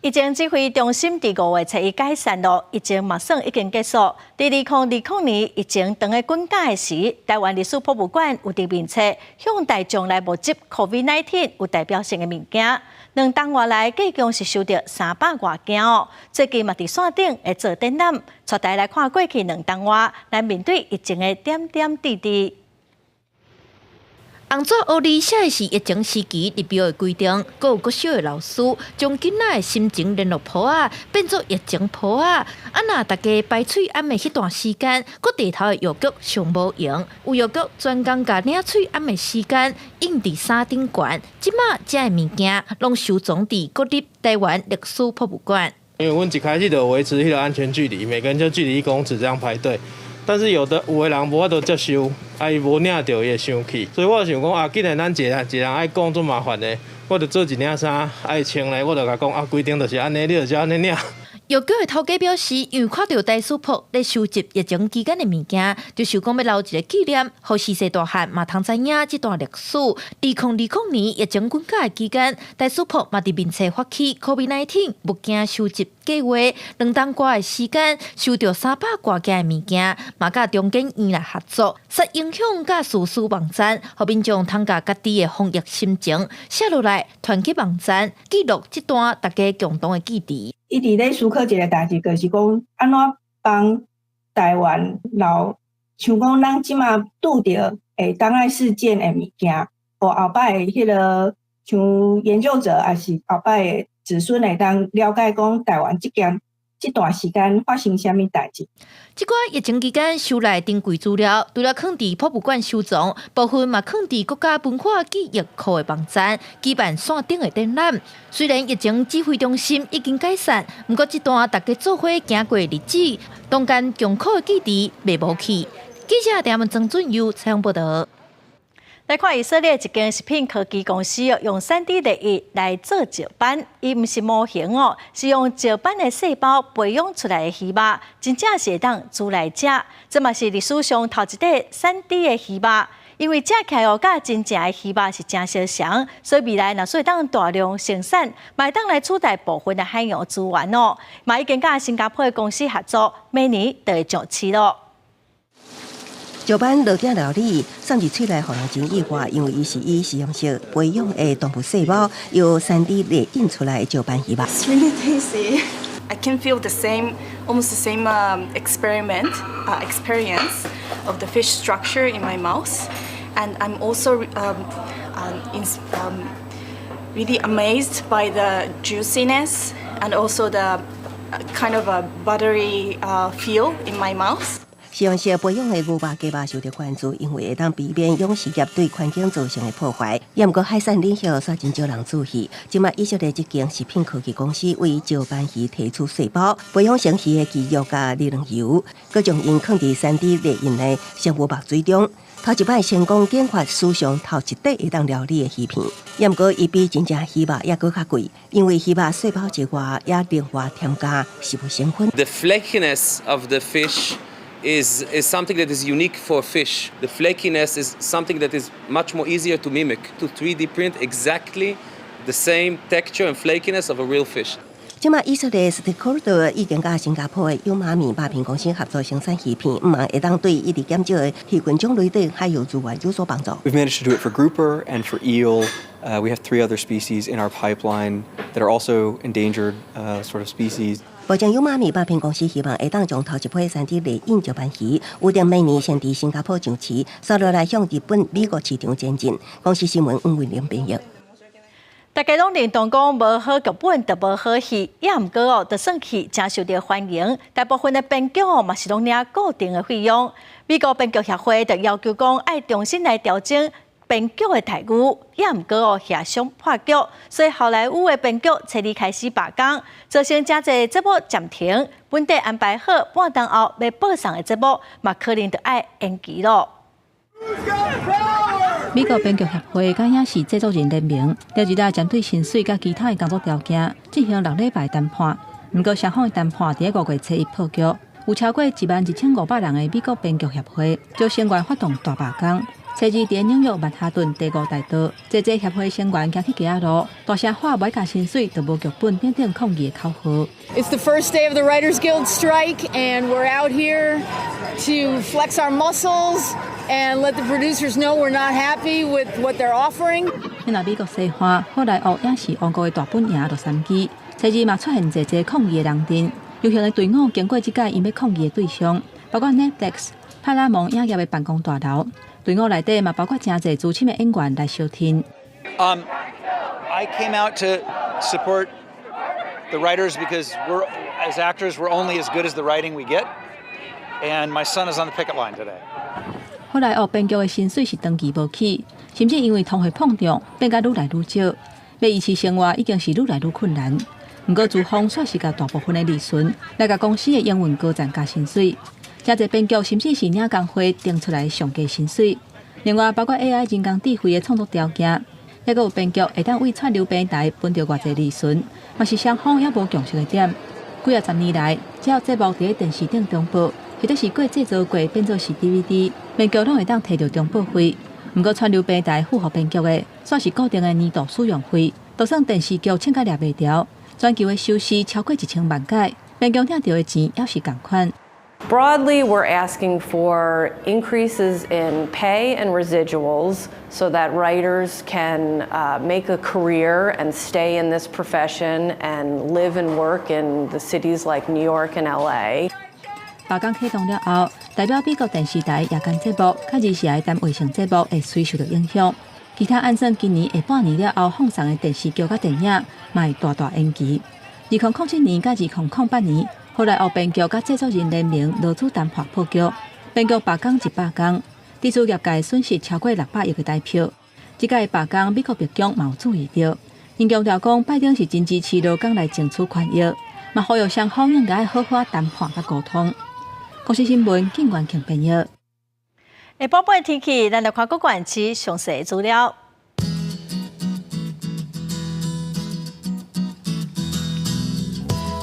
疫情指挥中心伫5月初1解散咯，疫情马上已经结束。伫2020年疫情长个滚假的时，台湾历史博物馆有伫面册向大众来募集 COVID-19 有代表性的物件。2档月来，计共是收到300多件哦。最近嘛伫线顶会做展览，带大家来看过去2档月来面对疫情的点点滴滴。红纸黑字写的是疫情时期入庙的规定，阁有国小的老师将囡仔的心情联络簿变作疫情簿若大家排喙暗的迄段时间，阁地头的药局上无用，有药局专工甲领喙暗的时间印伫衫顶悬，即马这的物件拢收藏伫国立台湾历史博物馆。因为我们一开始就维持迄个安全距离，每个人就距离1公尺这样排队。但是有的人无法度接受，伊无领到伊会生气，所以我想讲既然咱一人爱讲做麻烦的，我就做一领衫爱穿咧，我就甲讲规定就是安尼，你就是安尼领。药局的头家表示，因为看到大师铺咧收集疫情期间的物件，就想讲要留一个纪念，互4岁大汉嘛通知影这段历史。2020年疫情滚假的期间，大师铺嘛伫面册发起 COVID-19 物件收集计划，2档月的时间收到300多件的物件，嘛甲中间院来合作，设影响甲实施网站，互民众通甲家己的防疫心情写落来，团结网站记录这段大家共同的记忆。伊伫咧思考一个代志，就是讲安怎帮台湾留，像讲咱即马拄着当爱事件的物件，互后摆的迄个像研究者还是后摆的子孙会当了解讲台湾这段时间发生什么代志。这寡疫情期间收来珍贵资料，除了放伫博物馆收藏，部分嘛放伫国家文化记忆库的网站，举办线顶的展览。虽然疫情指挥中心已经解散，不过这段大家做伙行过日子，中间强酷的记忆袂无去。记者台湾曾俊佑采访报道。来看以色列一间食品科技公司用3D 列印来做石斑，伊毋是模型哦，是用石斑的细胞培养出来的鱼肉，真正是会当煮来食。这嘛是历史上头一块3D 的鱼肉，因为食起来哦，甲真正的鱼肉是真相像，所以未来若说当大量生产，嘛当来取代部分的海洋资源哦。嘛已经甲新加坡的公司合作，明年就会上市咯。石斑落点料理，送入嘴内，互人真意外，因为伊是以实验室培养的动物细胞，由3D 列印出来的石斑鱼肉。It's really tasty. I can feel the same, almost the same experience of the fish structure in my mouth, and I'm also really amazed by the juiciness and also the kind of a buttery feel in my mouth. 实验室培养的牛肉鸡肉受到关注，因为会当避免养殖业对环境造成的破坏。也毋过海产领域煞真少人注意。即卖以色列一间食品科技公司为石斑鱼提出细胞，培养成鱼的肌肉甲力量油，佮将因放伫3D 列印的生物肉水中。头一摆成功研发史上头一块会当料理的鱼片，也毋过伊比真正鱼肉也搁较贵，因为鱼肉细胞之外也另外添加食物成分。 The flakiness of the fish is something that is unique for fish. The flakiness is something that is much more easier to mimic, to 3D print exactly the same texture and flakiness of a real fish. 即卖以色列 Stakeholder 已经甲新加坡的优妈咪肉片公司合作生产鱼片，毋嘛会当对一直减少的细菌种类等海洋资源有所帮助。We've managed to do it for grouper and for eel. We have 3 other species in our pipeline that are also endangered sort of species. 保证优妈咪肉片公司希望会当将头一批3D 列印石斑鱼，预定明年先伫新加坡上市，sau落来向日本、美国市场前进。公司新闻黄文玲编译。大家拢认同讲无好剧本就无好戏，也毋过哦，就算戏真受到欢迎，大部分的编剧哦嘛是拢领固定的费用。美国编剧协会就要求讲，爱重新来调整编剧的待遇，也毋过哦协商破局，所以好莱坞的编剧初二开始罢工，造成真侪节目暂停。本地安排好半年后要播送的节目，嘛可能就要延期咯。美国编剧协会甲影视制作人联盟调一来针对薪水甲其他的工作条件进行6礼拜谈判，不过双方的谈判伫5月初1破局，有超过11500人的美国编剧协会就成员发动大罢工。初二伫纽约曼哈顿第5大道，这协会成员行去街仔路，大声喊袂加薪水，就无剧本等等抗议的口号。It's the first day of the Writers Guild strike, and we're out here to flex our muscles and let the producers know we're not happy with what they're offering. 因为美国西方好莱坞影视王国的大本营洛杉矶，初二嘛出现侪抗议的人阵，游行的队伍经过即届因要抗议的对象，包括 Netflix、派拉蒙影业的办公大楼。队伍内底嘛包括真侪资深的演员来收听。I came out to support the writers because we're, as actors, we're only as good as the writing we get. And my son is on the picket line today. 后来编剧的薪水是长期无起，甚至因为通货膨胀变甲愈来愈少，要维持生活已经是愈来愈困难。不过资方却是甲大部分的利润来甲公司的营运高涨加薪水。真侪编剧甚至是领工会定出来上加薪水。另外，包括 AI 人工智慧的创作条件，也有编剧会当为串流平台分到偌济利润，嘛是双方也无共识的点。几啊10年来，只要节目伫电视顶中播，或者是过制作过变做是 DVD， 编剧拢会当摕到中播费。不过串流平台付予编剧的，算是固定的年度使用费，就算电视剧请甲掠袂掉，全球的收视超过1000万介，编剧领到的钱也是同款。Broadly, we're asking for increases in pay and residuals so that writers can make a career and stay in this profession and live and work in the cities like New York and LA. 罢工启动了后，代表美国电视台夜间节目、甲日时的单卫星节目会随受到影响。其他按算今年下半年了后放送的电视剧甲电影，嘛会大延期。2007年甲2008年，后来后编剧甲制作人联名落子谈破破局，编剧罢工100天，地主业界损失超过600亿的台票。这届罢工，美国白宫嘛有注意到，因强调讲拜登是真支持劳工来争取权益，嘛呼吁双方应该好好谈判甲沟通。国际新闻景元庆编译。下晡半天气，咱来看各县市详细资料。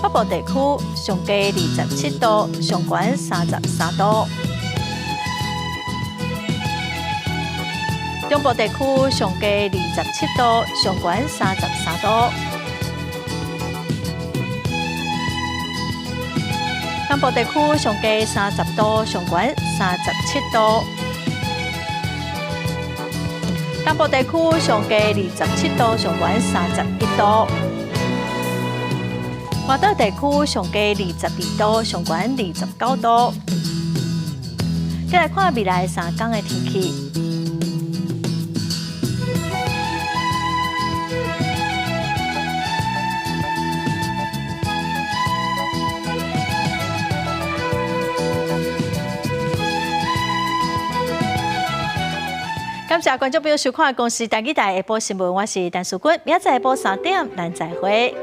北部地区上低27度，上悬33度；中部地区上低27度，上悬33度；南部地区上低30度，上悬37度；南部地区上低27度，上悬31度；华岛地区上低22度，上悬29度。再来看未来3天的天气。感谢观众朋友收看《公视台语台下晡新闻》，我是陈淑君，明仔载下晡3点，咱再会。